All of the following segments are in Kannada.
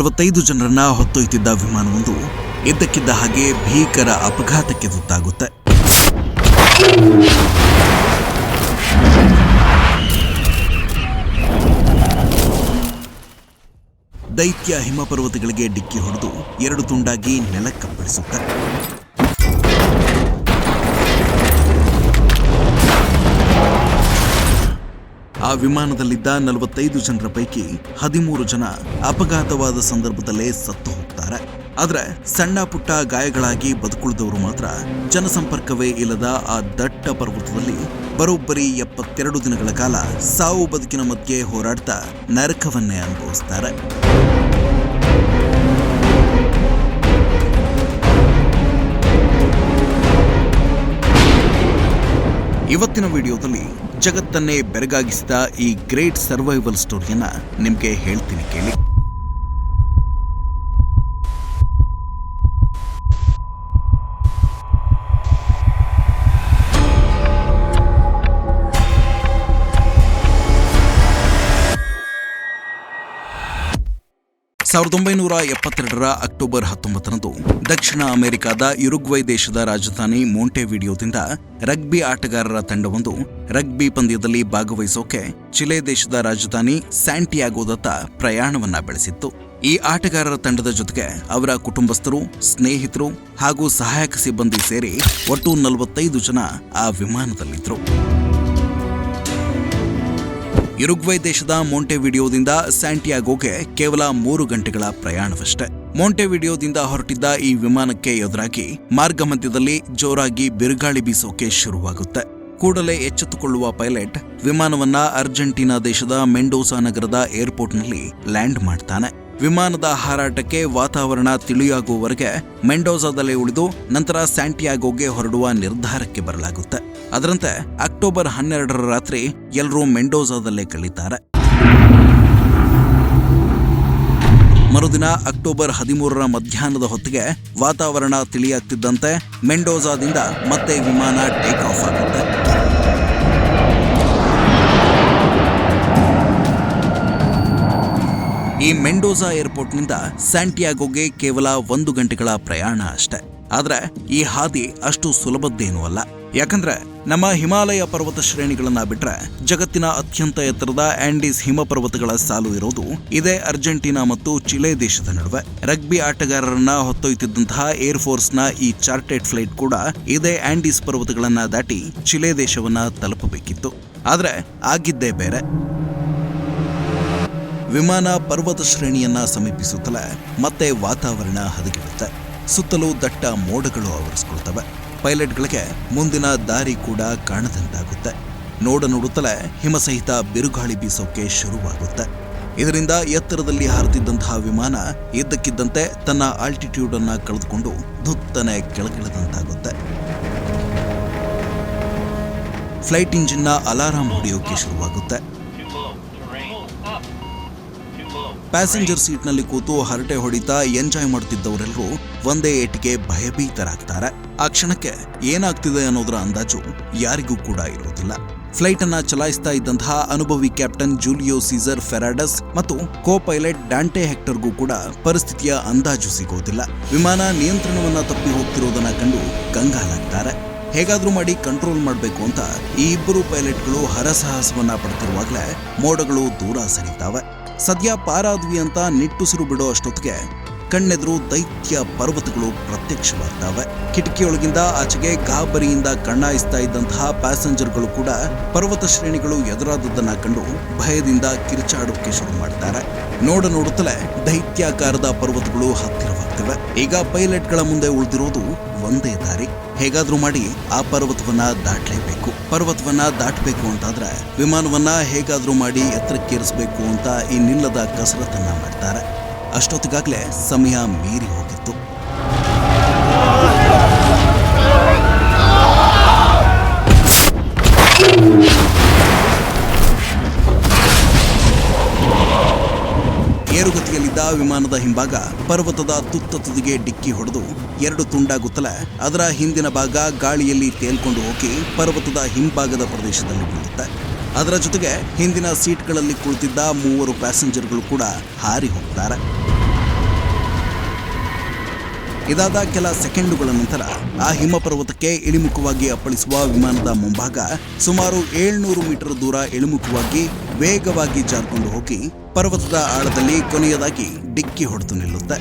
45 ಜನರನ್ನ ಹೊತ್ತೊಯ್ತಿದ್ದ ವಿಮಾನವೊಂದು ಇದ್ದಕ್ಕಿದ್ದ ಹಾಗೆ ಭೀಕರ ಅಪಘಾತಕ್ಕೆ ತುತ್ತಾಗುತ್ತೆ. ದೈತ್ಯ ಹಿಮಪರ್ವತಗಳಿಗೆ ಡಿಕ್ಕಿ ಹೊಡೆದು 2 ತುಂಡಾಗಿ ನೆಲಕ್ಕಪ್ಪಳಿಸುತ್ತೆ. ಆ ವಿಮಾನದಲ್ಲಿದ್ದ 45 ಜನರ ಪೈಕಿ 13 ಜನ ಅಪಘಾತವಾದ ಸಂದರ್ಭದಲ್ಲೇ ಸತ್ತು ಹೋಗ್ತಾರೆ. ಆದ್ರೆ ಸಣ್ಣ ಪುಟ್ಟ ಗಾಯಗಳಾಗಿ ಬದುಕುಳಿದವರು ಮಾತ್ರ ಜನಸಂಪರ್ಕವೇ ಇಲ್ಲದ ಆ ದಟ್ಟ ಪರ್ವತದಲ್ಲಿ ಬರೋಬ್ಬರಿ 72 ದಿನಗಳ ಕಾಲ ಸಾವು ಬದುಕಿನ ಮಧ್ಯೆ ಹೋರಾಡ್ತಾ ನರಕವನ್ನೇ ಅನುಭವಿಸ್ತಾರೆ. ಇವತ್ತಿನ ವಿಡಿಯೋದಲ್ಲಿ ಜಗತ್ತನ್ನೇ ಬೆರಗಾಗಿಸಿದ ಈ ಗ್ರೇಟ್ ಸರ್ವೈವಲ್ ಸ್ಟೋರಿಯನ್ನ ನಿಮ್ಗೆ ಹೇಳ್ತೀನಿ ಕೇಳಿ. ಸಾವಿರದ 1972ರ ಅಕ್ಟೋಬರ್ 19ರಂದು ದಕ್ಷಿಣ ಅಮೆರಿಕಾದ ಯುರುಗ್ವೈ ದೇಶದ ರಾಜಧಾನಿ ಮೊಂಟೆವಿಡಿಯೋದಿಂದ ರಗ್ಬಿ ಆಟಗಾರರ ತಂಡವೊಂದು ರಗ್ಬಿ ಪಂದ್ಯದಲ್ಲಿ ಭಾಗವಹಿಸೋಕೆ ಚಿಲೆ ದೇಶದ ರಾಜಧಾನಿ ಸ್ಯಾಂಟಿಯಾಗೋದತ್ತ ಪ್ರಯಾಣವನ್ನ ಬೆಳೆಸಿತ್ತು. ಈ ಆಟಗಾರರ ತಂಡದ ಜೊತೆಗೆ ಅವರ ಕುಟುಂಬಸ್ಥರು, ಸ್ನೇಹಿತರು ಹಾಗೂ ಸಹಾಯಕ ಸಿಬ್ಬಂದಿ ಸೇರಿ ಒಟ್ಟು 45 ಜನ ಆ ವಿಮಾನದಲ್ಲಿದ್ದರು. ಯುರುಗ್ವೈ ದೇಶದ ಮೊಂಟೆವಿಡಿಯೋದಿಂದ ಸ್ಯಾಂಟಿಯಾಗೋಗೆ ಕೇವಲ 3 ಗಂಟೆಗಳ ಪ್ರಯಾಣವಷ್ಟೇ. ಮೊಂಟೆವಿಡಿಯೋದಿಂದ ಹೊರಟಿದ್ದ ಈ ವಿಮಾನಕ್ಕೆ ಎದುರಾಗಿ ಮಾರ್ಗ ಮಧ್ಯದಲ್ಲಿ ಜೋರಾಗಿ ಬಿರುಗಾಳಿ ಬೀಸೋಕೆ ಶುರುವಾಗುತ್ತೆ. ಕೂಡಲೇ ಎಚ್ಚೆತ್ತುಕೊಳ್ಳುವ ಪೈಲಟ್ ವಿಮಾನವನ್ನ ಅರ್ಜೆಂಟೀನಾ ದೇಶದ ಮೆಂಡೋಸಾ ನಗರದ ಏರ್ಪೋರ್ಟ್ನಲ್ಲಿ ಲ್ಯಾಂಡ್ ಮಾಡ್ತಾನೆ. ವಿಮಾನದ ಹಾರಾಟಕ್ಕೆ ವಾತಾವರಣ ತಿಳಿಯಾಗುವವರೆಗೆ ಮೆಂಡೋಸಾದಲ್ಲೇ ಉಳಿದು ನಂತರ ಸ್ಯಾಂಟಿಯಾಗೋಗೆ ಹೊರಡುವ ನಿರ್ಧಾರಕ್ಕೆ ಬರಲಾಗುತ್ತೆ. ಅದರಂತೆ ಅಕ್ಟೋಬರ್ 12ರ ರಾತ್ರಿ ಎಲ್ಲರೂ ಮೆಂಡೋಸಾದಲ್ಲೇ ಕಳೀತಾರೆ. ಮರುದಿನ ಅಕ್ಟೋಬರ್ 13ರ ಮಧ್ಯಾಹ್ನದ ಹೊತ್ತಿಗೆ ವಾತಾವರಣ ತಿಳಿಯಾಗ್ತಿದ್ದಂತೆ ಮೆಂಡೋಸಾದಿಂದ ಮತ್ತೆ ವಿಮಾನ ಟೇಕ್ ಆಫ್ ಆಗುತ್ತೆ. ಈ ಮೆಂಡೋಸಾ ಏರ್ಪೋರ್ಟ್ನಿಂದ ಸ್ಯಾಂಟಿಯಾಗೋಗೆ ಕೇವಲ 1 ಗಂಟೆಗಳ ಪ್ರಯಾಣ ಅಷ್ಟೇ. ಆದ್ರೆ ಈ ಹಾದಿ ಅಷ್ಟು ಸುಲಭದ್ದೇನೂ ಅಲ್ಲ. ಯಾಕಂದ್ರೆ ನಮ್ಮ ಹಿಮಾಲಯ ಪರ್ವತ ಶ್ರೇಣಿಗಳನ್ನ ಬಿಟ್ರೆ ಜಗತ್ತಿನ ಅತ್ಯಂತ ಎತ್ತರದ ಆಂಡೀಸ್ ಹಿಮಪರ್ವತಗಳ ಸಾಲು ಇರೋದು ಇದೇ ಅರ್ಜೆಂಟೀನಾ ಮತ್ತು ಚಿಲೆ ದೇಶದ ನಡುವೆ. ರಗ್ಬಿ ಆಟಗಾರರನ್ನ ಹೊತ್ತೊಯ್ತಿದ್ದಂತಹ ಏರ್ ಫೋರ್ಸ್ನ ಈ ಚಾರ್ಟೆಡ್ ಫ್ಲೈಟ್ ಕೂಡ ಇದೇ ಆಂಡೀಸ್ ಪರ್ವತಗಳನ್ನ ದಾಟಿ ಚಿಲೆ ದೇಶವನ್ನ ತಲುಪಬೇಕಿತ್ತು. ಆದ್ರೆ ಆಗಿದ್ದೇ ಬೇರೆ. ವಿಮಾನ ಪರ್ವತ ಶ್ರೇಣಿಯನ್ನ ಸಮೀಪಿಸುತ್ತಲೇ ಮತ್ತೆ ವಾತಾವರಣ ಹದಗೆಡುತ್ತೆ. ಸುತ್ತಲೂ ದಟ್ಟ ಮೋಡಗಳು ಆವರಿಸಿಕೊಳ್ತವೆ. ಪೈಲಟ್ಗಳಿಗೆ ಮುಂದಿನ ದಾರಿ ಕೂಡ ಕಾಣದಂತಾಗುತ್ತೆ. ನೋಡುತ್ತಲೇ ಹಿಮಸಹಿತ ಬಿರುಗಾಳಿ ಬೀಸೋಕೆ ಶುರುವಾಗುತ್ತೆ. ಇದರಿಂದ ಎತ್ತರದಲ್ಲಿ ಹಾರುತ್ತಿದ್ದಂತಹ ವಿಮಾನ ಇದ್ದಕ್ಕಿದ್ದಂತೆ ತನ್ನ ಆಲ್ಟಿಟ್ಯೂಡ್ ಅನ್ನ ಕಳೆದುಕೊಂಡು ಧುತ್ತನೆ ಕೆಳಗಿಳಿದಂತಾಗುತ್ತೆ. ಫ್ಲೈಟ್ ಇಂಜಿನ್ನ ಅಲಾರಾಮ್ ಹೊಡೆಯೋಕೆ ಶುರುವಾಗುತ್ತೆ. ಪ್ಯಾಸೆಂಜರ್ ಸೀಟ್ನಲ್ಲಿ ಕೂತು ಹರಟೆ ಹೊಡಿತಾ ಎಂಜಾಯ್ ಮಾಡುತ್ತಿದ್ದವರೆಲ್ಲರೂ ಒಂದೇ ಏಟಿಗೆ ಭಯಭೀತರಾಗ್ತಾರೆ. ಆ ಕ್ಷಣಕ್ಕೆ ಏನಾಗ್ತಿದೆ ಅನ್ನೋದರ ಅಂದಾಜು ಯಾರಿಗೂ ಕೂಡ ಇರೋದಿಲ್ಲ. ಫ್ಲೈಟ್ ಅನ್ನ ಚಲಾಯಿಸ್ತಾ ಇದ್ದಂತಹ ಅನುಭವಿ ಕ್ಯಾಪ್ಟನ್ ಜೂಲಿಯೋ ಸೀಸರ್ ಫೆರಾಡಸ್ ಮತ್ತು ಕೋ ಪೈಲಟ್ ಡಾಂಟೆ ಹೆಕ್ಟರ್ಗೂ ಕೂಡ ಪರಿಸ್ಥಿತಿಯ ಅಂದಾಜು ಸಿಗೋದಿಲ್ಲ. ವಿಮಾನ ನಿಯಂತ್ರಣವನ್ನ ತಪ್ಪಿ ಹೋಗ್ತಿರೋದನ್ನ ಕಂಡು ಕಂಗಾಲಾಗ್ತಾರೆ. ಹೇಗಾದ್ರೂ ಮಾಡಿ ಕಂಟ್ರೋಲ್ ಮಾಡಬೇಕು ಅಂತ ಈ ಇಬ್ಬರು ಪೈಲಟ್ಗಳು ಹರಸಾಹಸವನ್ನ ಪಡ್ತಿರುವಾಗಲೇ ಮೋಡಗಳು ದೂರ ಸರಿತಾವೆ. ಸದ್ಯ ಪಾರಾದ್ವಿ ಅಂತ ನಿಟ್ಟುಸಿರು ಬಿಡೋ ಅಷ್ಟೊತ್ತಿಗೆ ಕಣ್ಣೆದುರು ದೈತ್ಯ ಪರ್ವತಗಳು ಪ್ರತ್ಯಕ್ಷವಾಗ್ತವೆ. ಕಿಟಕಿಯೊಳಗಿಂದ ಆಚೆಗೆ ಗಾಬರಿಯಿಂದ ಕಣ್ಣಾಯಿಸ್ತಾ ಇದ್ದಂತಹ ಪ್ಯಾಸೆಂಜರ್ಗಳು ಕೂಡ ಪರ್ವತ ಶ್ರೇಣಿಗಳು ಎದುರಾದದ್ದನ್ನ ಕಂಡು ಭಯದಿಂದ ಕಿರಿಚಾಡೋಕೆ ಶುರು ಮಾಡ್ತಾರೆ. ನೋಡುತ್ತಲೇ ದೈತ್ಯಾಕಾರದ ಪರ್ವತಗಳು ಹತ್ತಿರವಾಗ್ತವೆ. ಈಗ ಪೈಲಟ್ಗಳ ಮುಂದೆ ಉಳಿದಿರೋದು ಒಂದೇ ದಾರಿ. ಹೇಗಾದ್ರೂ ಮಾಡಿ ಆ ಪರ್ವತವನ್ನ ದಾಟಲೇಬೇಕು. ಪರ್ವತವನ್ನ ದಾಟಬೇಕು ಅಂತಾದ್ರೆ ವಿಮಾನವನ್ನ ಹೇಗಾದ್ರೂ ಮಾಡಿ ಎತ್ತರಕ್ಕೇರಿಸಬೇಕು ಅಂತ ಈ ನಿಲ್ಲದ ಕಸರತ್ತನ್ನ ಮಾಡ್ತಾರೆ. ಅಷ್ಟೊತ್ತಿಗಾಗ್ಲೇ ಸಮಯ ಮೀರಿ ಹೋಗಿತ್ತು. ಏರುಗತಿಯಲ್ಲಿದ್ದ ವಿಮಾನದ ಹಿಂಭಾಗ ಪರ್ವತದ ತುದಿಗೆ ಡಿಕ್ಕಿ ಹೊಡೆದು 2 ತುಂಡಾಗುತ್ತಲೇ ಅದರ ಹಿಂದಿನ ಭಾಗ ಗಾಳಿಯಲ್ಲಿ ತೇಲ್ಕೊಂಡು ಹೋಗಿ ಪರ್ವತದ ಹಿಂಭಾಗದ ಪ್ರದೇಶದಲ್ಲಿ ಬೀಳುತ್ತೆ. ಅದರ ಜೊತೆಗೆ ಹಿಂದಿನ ಸೀಟ್ಗಳಲ್ಲಿ ಕುಳಿತಿದ್ದ 3 ಪ್ಯಾಸೆಂಜರ್ಗಳು ಕೂಡ ಹಾರಿ ಹೋಗ್ತಾರೆ. ಇದಾದ ಕೆಲ ಸೆಕೆಂಡುಗಳ ನಂತರ ಆ ಹಿಮಪರ್ವತಕ್ಕೆ ಇಳಿಮುಖವಾಗಿ ಅಪ್ಪಳಿಸುವ ವಿಮಾನದ ಮುಂಭಾಗ ಸುಮಾರು 700 ಮೀಟರ್ ದೂರ ಇಳಿಮುಖವಾಗಿ ವೇಗವಾಗಿ ಜಾರ್ಕೊಂಡು ಹೋಗಿ ಪರ್ವತದ ಆಳದಲ್ಲಿ ಕೊನೆಯದಾಗಿ ಡಿಕ್ಕಿ ಹೊಡೆದು ನಿಲ್ಲುತ್ತೆ.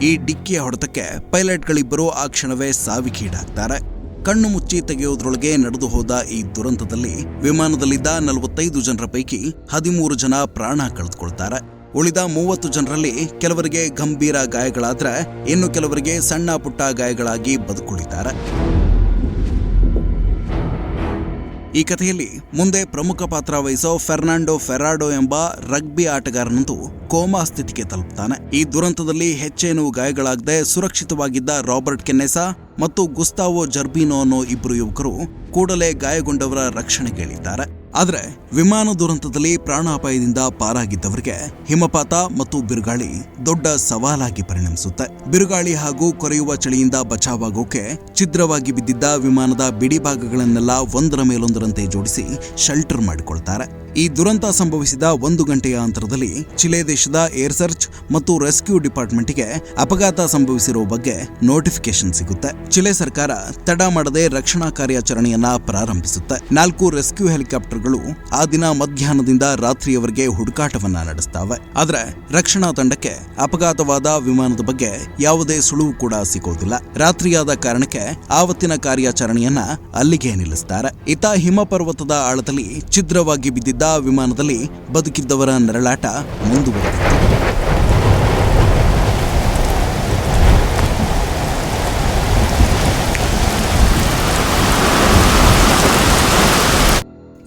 ಈ ಡಿಕ್ಕಿಯ ಹೊಡೆತಕ್ಕೆ ಪೈಲಟ್ಗಳಿಬ್ಬರು ಆ ಕ್ಷಣವೇ ಸಾವಿಗೀಡಾಗ್ತಾರೆ. ಕಣ್ಣು ಮುಚ್ಚಿ ತೆಗೆಯೋದ್ರೊಳಗೆ ನಡೆದು ಹೋದ ಈ ದುರಂತದಲ್ಲಿ ವಿಮಾನದಲ್ಲಿದ್ದ 45 ಜನರ ಪೈಕಿ 13 ಜನ ಪ್ರಾಣ ಕಳೆದುಕೊಳ್ತಾರೆ. ಉಳಿದ 30 ಜನರಲ್ಲಿ ಕೆಲವರಿಗೆ ಗಂಭೀರ ಗಾಯಗಳಾದ್ರೆ ಇನ್ನು ಕೆಲವರಿಗೆ ಸಣ್ಣ ಪುಟ್ಟ ಗಾಯಗಳಾಗಿ ಬದುಕುಳಿತಾರೆ. ಈ ಕಥೆಯಲ್ಲಿ ಮುಂದೆ ಪ್ರಮುಖ ಪಾತ್ರ ವಹಿಸೋ ಫೆರ್ನಾಂಡೋ ಫೆರಾಡೋ ಎಂಬ ರಗ್ಬಿ ಆಟಗಾರನಂತೂ ಕೋಮಾ ಸ್ಥಿತಿಗೆ ತಲುಪ್ತಾನೆ. ಈ ದುರಂತದಲ್ಲಿ ಹೆಚ್ಚೇನು ಗಾಯಗಳಾಗದೆ ಸುರಕ್ಷಿತವಾಗಿದ್ದ ರಾಬರ್ಟ್ ಕೆನ್ನೆಸಾ ಮತ್ತು ಗುಸ್ತಾವೋ ಜರ್ಬಿನೋ ಅನ್ನೋ ಇಬ್ಬರು ಯುವಕರು ಕೂಡಲೇ ಗಾಯಗೊಂಡವರ ರಕ್ಷಣೆಗೆ ಇಳಿದ್ದಾರೆ. ಆದರೆ ವಿಮಾನ ದುರಂತದಲ್ಲಿ ಪ್ರಾಣಾಪಾಯದಿಂದ ಪಾರಾಗಿದ್ದವರಿಗೆ ಹಿಮಪಾತ ಮತ್ತು ಬಿರುಗಾಳಿ ದೊಡ್ಡ ಸವಾಲಾಗಿ ಪರಿಣಮಿಸುತ್ತೆ. ಬಿರುಗಾಳಿ ಹಾಗೂ ಕೊರೆಯುವ ಚಳಿಯಿಂದ ಬಚಾವಾಗೋಕೆ ಛಿದ್ರವಾಗಿ ಬಿದ್ದಿದ್ದ ವಿಮಾನದ ಬಿಡಿಭಾಗಗಳನ್ನೆಲ್ಲ ಒಂದರ ಮೇಲೊಂದರಂತೆ ಜೋಡಿಸಿ ಶೆಲ್ಟರ್ ಮಾಡಿಕೊಳ್ತಾರೆ. ಈ ದುರಂತ ಸಂಭವಿಸಿದ 1 ಗಂಟೆಯ ಅಂತರದಲ್ಲಿ ಚಿಲೆ ದೇಶದ ಏರ್ ಸರ್ಚ್ ಮತ್ತು ರೆಸ್ಕ್ಯೂ ಡಿಪಾರ್ಟ್ಮೆಂಟ್ಗೆ ಅಪಘಾತ ಸಂಭವಿಸಿರುವ ಬಗ್ಗೆ ನೋಟಿಫಿಕೇಶನ್ ಸಿಗುತ್ತೆ. ಚಿಲೆ ಸರ್ಕಾರ ತಡ ಮಾಡದೆ ರಕ್ಷಣಾ ಕಾರ್ಯಾಚರಣೆಯನ್ನ ಪ್ರಾರಂಭಿಸುತ್ತೆ. 4 ರೆಸ್ಕ್ಯೂ ಹೆಲಿಕಾಪ್ಟರ್ಗಳು ಆ ದಿನ ಮಧ್ಯಾಹ್ನದಿಂದ ರಾತ್ರಿಯವರೆಗೆ ಹುಡುಕಾಟವನ್ನ ನಡೆಸ್ತವೆ. ಆದ್ರೆ ರಕ್ಷಣಾ ತಂಡಕ್ಕೆ ಅಪಘಾತವಾದ ವಿಮಾನದ ಬಗ್ಗೆ ಯಾವುದೇ ಸುಳುವು ಕೂಡ ಸಿಗೋದಿಲ್ಲ. ರಾತ್ರಿಯಾದ ಕಾರಣಕ್ಕೆ ಆವತ್ತಿನ ಕಾರ್ಯಾಚರಣೆಯನ್ನ ಅಲ್ಲಿಗೆ ನಿಲ್ಲಿಸ್ತಾರೆ. ಇತ್ತ ಹಿಮಪರ್ವತದ ಆಳದಲ್ಲಿ ಛಿದ್ರವಾಗಿ ಬಿದ್ದಿದ್ದ ವಿಮಾನದಲ್ಲಿ ಬದುಕಿದ್ದವರ ನರಳಾಟ ಮುಂದುವರೆದಿತ್ತು.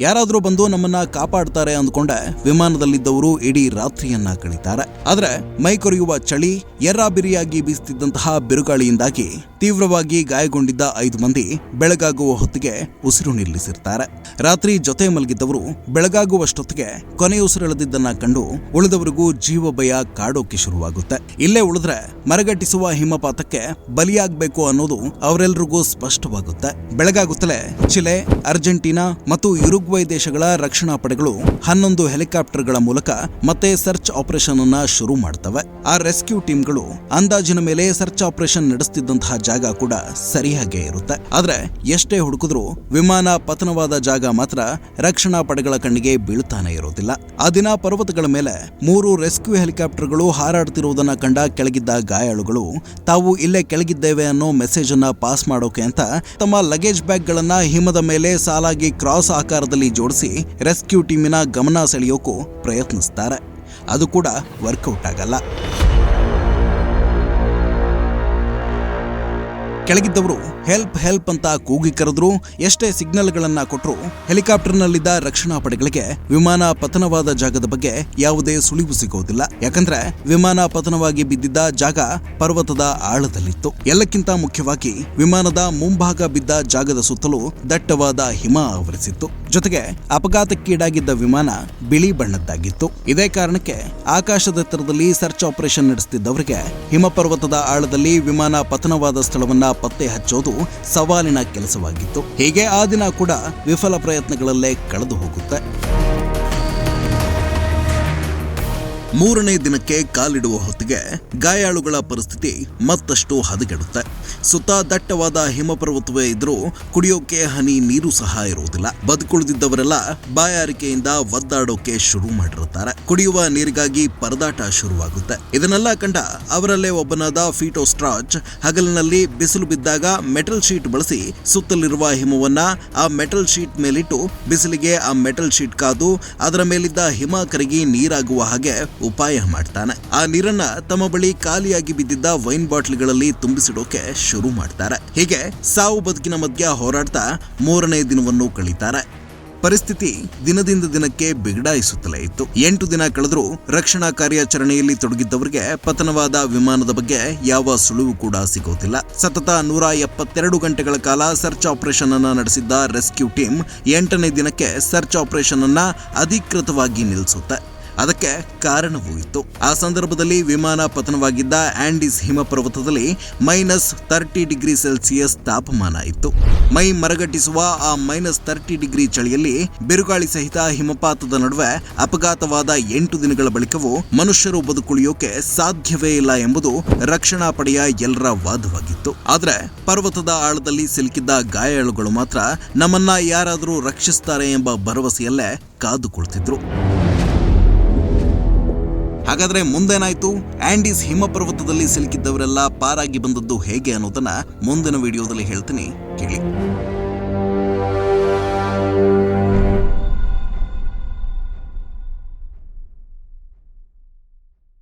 ಯಾರಾದರೂ ಬಂದು ನಮ್ಮನ್ನ ಕಾಪಾಡ್ತಾರೆ ಅಂದ್ಕೊಂಡೆ ವಿಮಾನದಲ್ಲಿದ್ದವರು ಇಡೀ ರಾತ್ರಿಯನ್ನ ಕಳೀತಾರೆ. ಆದ್ರೆ ಮೈ ಕೊರೆಯುವ ಚಳಿ, ಎರ್ರಾಬಿರಿಯಾಗಿ ಬೀಸುತ್ತಿದ್ದಂತಹ ಬಿರುಗಾಳಿಯಿಂದಾಗಿ ತೀವ್ರವಾಗಿ ಗಾಯಗೊಂಡಿದ್ದ 5 ಮಂದಿ ಬೆಳಗಾಗುವ ಹೊತ್ತಿಗೆ ಉಸಿರು ನಿಲ್ಲಿಸಿರ್ತಾರೆ. ರಾತ್ರಿ ಜೊತೆ ಮಲಗಿದ್ದವರು ಬೆಳಗಾಗುವಷ್ಟೊತ್ತಿಗೆ ಕೊನೆಯುಸಿರೆಳೆದಿದ್ದನ್ನ ಕಂಡು ಉಳಿದವರಿಗೂ ಜೀವ ಭಯ ಕಾಡೋಕೆ ಶುರುವಾಗುತ್ತೆ. ಇಲ್ಲೇ ಉಳಿದ್ರೆ ಮರಗಟ್ಟಿಸುವ ಹಿಮಪಾತಕ್ಕೆ ಬಲಿಯಾಗಬೇಕು ಅನ್ನೋದು ಅವರೆಲ್ಲರಿಗೂ ಸ್ಪಷ್ಟವಾಗುತ್ತೆ. ಬೆಳಗಾಗುತ್ತಲೇ ಚಿಲೆ, ಅರ್ಜೆಂಟೀನಾ ಮತ್ತು ಯುರುಗ್ವೈ ದೇಶಗಳ ರಕ್ಷಣಾ ಪಡೆಗಳು 11 ಹೆಲಿಕಾಪ್ಟರ್ಗಳ ಮೂಲಕ ಮತ್ತೆ ಸರ್ಚ್ ಆಪರೇಷನ್ ಅನ್ನ ಶುರು ಮಾಡ್ತವೆ. ಆ ರೆಸ್ಕ್ಯೂ ಟೀಮ್ಗಳು ಅಂದಾಜಿನ ಮೇಲೆ ಸರ್ಚ್ ಆಪರೇಷನ್ ನಡೆಸುತ್ತಿದ್ದಂತಹ ಜಾಗ ಕೂಡ ಸರಿಯಾಗೇ ಇರುತ್ತೆ. ಆದ್ರೆ ಎಷ್ಟೇ ಹುಡುಕಿದ್ರೂ ವಿಮಾನ ಪತನವಾದ ಜಾಗ ಮಾತ್ರ ರಕ್ಷಣಾ ಪಡೆಗಳ ಕಣ್ಣಿಗೆ ಬೀಳ್ತಾನೆ ಇರೋದಿಲ್ಲ. ಆ ದಿನ ಪರ್ವತಗಳ ಮೇಲೆ 3 ರೆಸ್ಕ್ಯೂ ಹೆಲಿಕಾಪ್ಟರ್ಗಳು ಹಾರಾಡ್ತಿರುವುದನ್ನ ಕಂಡ ಕೆಳಗಿದ್ದ ಗಾಯಾಳುಗಳು ತಾವು ಇಲ್ಲೇ ಕೆಳಗಿದ್ದೇವೆ ಅನ್ನೋ ಮೆಸೇಜ್ ಅನ್ನ ಪಾಸ್ ಮಾಡೋಕೆ ಅಂತ ತಮ್ಮ ಲಗೇಜ್ ಬ್ಯಾಗ್ ಗಳನ್ನ ಹಿಮದ ಮೇಲೆ ಸಾಲಾಗಿ ಕ್ರಾಸ್ ಆಕಾರದಲ್ಲಿ ಜೋಡಿಸಿ ರೆಸ್ಕ್ಯೂ ಟೀಮಿನ ಗಮನ ಸೆಳೆಯೋಕು ಪ್ರಯತ್ನಿಸ್ತಾರೆ. ಅದು ಕೂಡ ವರ್ಕೌಟ್ ಆಗಲ್ಲ. ಕೆಳಗಿದ್ದವರು ಹೆಲ್ಪ್ ಹೆಲ್ಪ್ ಅಂತ ಕೂಗಿ ಕರೆದ್ರು, ಎಷ್ಟೇ ಸಿಗ್ನಲ್ಗಳನ್ನ ಕೊಟ್ಟರು ಹೆಲಿಕಾಪ್ಟರ್ನಲ್ಲಿದ್ದ ರಕ್ಷಣಾ ಪಡೆಗಳಿಗೆ ವಿಮಾನ ಪತನವಾದ ಜಾಗದ ಬಗ್ಗೆ ಯಾವುದೇ ಸುಳಿವು ಸಿಗೋದಿಲ್ಲ. ಯಾಕಂದ್ರೆ ವಿಮಾನ ಪತನವಾಗಿ ಬಿದ್ದಿದ್ದ ಜಾಗ ಪರ್ವತದ ಆಳದಲ್ಲಿತ್ತು. ಎಲ್ಲಕ್ಕಿಂತ ಮುಖ್ಯವಾಗಿ ವಿಮಾನದ ಮುಂಭಾಗ ಬಿದ್ದ ಜಾಗದ ಸುತ್ತಲೂ ದಟ್ಟವಾದ ಹಿಮ ಆವರಿಸಿತ್ತು. ಜೊತೆಗೆ ಅಪಘಾತಕ್ಕೀಡಾಗಿದ್ದ ವಿಮಾನ ಬಿಳಿ ಬಣ್ಣದ್ದಾಗಿತ್ತು. ಇದೇ ಕಾರಣಕ್ಕೆ ಆಕಾಶದೆತ್ತರದಲ್ಲಿ ಸರ್ಚ್ ಆಪರೇಷನ್ ನಡೆಸುತ್ತಿದ್ದವರಿಗೆ ಹಿಮಪರ್ವತದ ಆಳದಲ್ಲಿ ವಿಮಾನ ಪತನವಾದ ಸ್ಥಳವನ್ನ ಪತ್ತೆ ಹಚ್ಚೋದು ಸವಾಲಿನ ಕೆಲಸವಾಗಿತ್ತು. ಹೀಗೆ ಆ ದಿನ ಕೂಡ ವಿಫಲ ಪ್ರಯತ್ನಗಳಲ್ಲೇ ಕಳೆದು ಹೋಗುತ್ತೆ. 3ನೇ ದಿನಕ್ಕೆ ಕಾಲಿಡುವ ಹೊತ್ತಿಗೆ ಗಾಯಾಳುಗಳ ಪರಿಸ್ಥಿತಿ ಮತ್ತಷ್ಟು ಹದಗೆಡುತ್ತೆ. ಸುತ್ತ ದಟ್ಟವಾದ ಹಿಮಪರ್ವತವೇ ಇದ್ರೂ ಕುಡಿಯೋಕೆ ಹನಿ ನೀರು ಸಹ ಇರುವುದಿಲ್ಲ. ಬದುಕುಳಿದಿದ್ದವರೆಲ್ಲ ಬಾಯಾರಿಕೆಯಿಂದ ಒದ್ದಾಡೋಕೆ ಶುರು ಮಾಡಿರುತ್ತಾರೆ. ಕುಡಿಯುವ ನೀರಿಗಾಗಿ ಪರದಾಟ ಶುರುವಾಗುತ್ತೆ. ಇದನ್ನೆಲ್ಲ ಕಂಡ ಅವರಲ್ಲೇ ಒಬ್ಬನಾದ ಫೀಟೋ ಸ್ಟ್ರಾಚ್ ಹಗಲಿನಲ್ಲಿ ಬಿಸಿಲು ಬಿದ್ದಾಗ ಮೆಟಲ್ ಶೀಟ್ ಬಳಸಿ ಸುತ್ತಲಿರುವ ಹಿಮವನ್ನ ಆ ಮೆಟಲ್ ಶೀಟ್ ಮೇಲಿಟ್ಟು ಬಿಸಿಲಿಗೆ ಆ ಮೆಟಲ್ ಶೀಟ್ ಕಾದು ಅದರ ಮೇಲಿದ್ದ ಹಿಮ ಕರಗಿ ನೀರಾಗುವ ಹಾಗೆ ಉಪಾಯ ಮಾಡ್ತಾನೆ. ಆ ನೀರನ್ನ ತಮ್ಮ ಬಳಿ ಖಾಲಿಯಾಗಿ ಬಿದ್ದಿದ್ದ ವೈನ್ ಬಾಟ್ಲಿಗಳಲ್ಲಿ ತುಂಬಿಸಿಡೋಕೆ ಶುರು ಮಾಡ್ತಾರೆ. ಹೀಗೆ ಸಾವು ಬದುಕಿನ ಮಧ್ಯ ಹೋರಾಡ್ತಾ 3ನೇ ದಿನವನ್ನು ಕಳೀತಾರೆ. ಪರಿಸ್ಥಿತಿ ದಿನದಿಂದ ದಿನಕ್ಕೆ ಬಿಗಡಾಯಿಸುತ್ತಲೇ ಇತ್ತು. 8 ದಿನ ಕಳೆದರೂ ರಕ್ಷಣಾ ಕಾರ್ಯಾಚರಣೆಯಲ್ಲಿ ತೊಡಗಿದ್ದವರಿಗೆ ಪತನವಾದ ವಿಮಾನದ ಬಗ್ಗೆ ಯಾವ ಸುಳಿವು ಕೂಡ ಸಿಗೋದಿಲ್ಲ. ಸತತ 172 ಗಂಟೆಗಳ ಕಾಲ ಸರ್ಚ್ ಆಪರೇಷನ್ ಅನ್ನ ನಡೆಸಿದ್ದ ರೆಸ್ಕ್ಯೂ ಟೀಮ್ 8ನೇ ದಿನಕ್ಕೆ ಸರ್ಚ್ ಆಪರೇಷನ್ ಅನ್ನ ಅಧಿಕೃತವಾಗಿ ನಿಲ್ಲಿಸುತ್ತೆ. ಅದಕ್ಕೆ ಕಾರಣವೂ ಇತ್ತು. ಆ ಸಂದರ್ಭದಲ್ಲಿ ವಿಮಾನ ಪತನವಾಗಿದ್ದ ಆಂಡೀಸ್ ಹಿಮಪರ್ವತದಲ್ಲಿ -30°C ತಾಪಮಾನ ಇತ್ತು. ಮೈ ಮರಗಟ್ಟಿಸುವ ಆ -30° ಚಳಿಯಲ್ಲಿ ಬಿರುಗಾಳಿ ಸಹಿತ ಹಿಮಪಾತದ ನಡುವೆ ಅಪಘಾತವಾದ 8 ದಿನಗಳ ಬಳಿಕವೂ ಮನುಷ್ಯರು ಬದುಕುಳಿಯೋಕೆ ಸಾಧ್ಯವೇ ಇಲ್ಲ ಎಂಬುದು ರಕ್ಷಣಾ ಪಡೆಯ ಎಲ್ಲರ ವಾದವಾಗಿತ್ತು. ಆದ್ರೆ ಪರ್ವತದ ಆಳದಲ್ಲಿ ಸಿಲುಕಿದ್ದ ಗಾಯಾಳುಗಳು ಮಾತ್ರ ನಮ್ಮನ್ನ ಯಾರಾದರೂ ರಕ್ಷಿಸ್ತಾರೆ ಎಂಬ ಭರವಸೆಯಲ್ಲೇ ಕಾದು ಕುಳಿತಿದ್ರು. ಹಾಗಾದ್ರೆ ಮುಂದೇನಾಯ್ತು? ಆಂಡೀಸ್ ಹಿಮಪರ್ವತದಲ್ಲಿ ಸಿಲುಕಿದ್ದವರೆಲ್ಲ ಪಾರಾಗಿ ಬಂದದ್ದು ಹೇಗೆ ಅನ್ನೋದನ್ನ ಮುಂದಿನ ವಿಡಿಯೋದಲ್ಲಿ ಹೇಳ್ತೀನಿ, ಕೇಳಿ.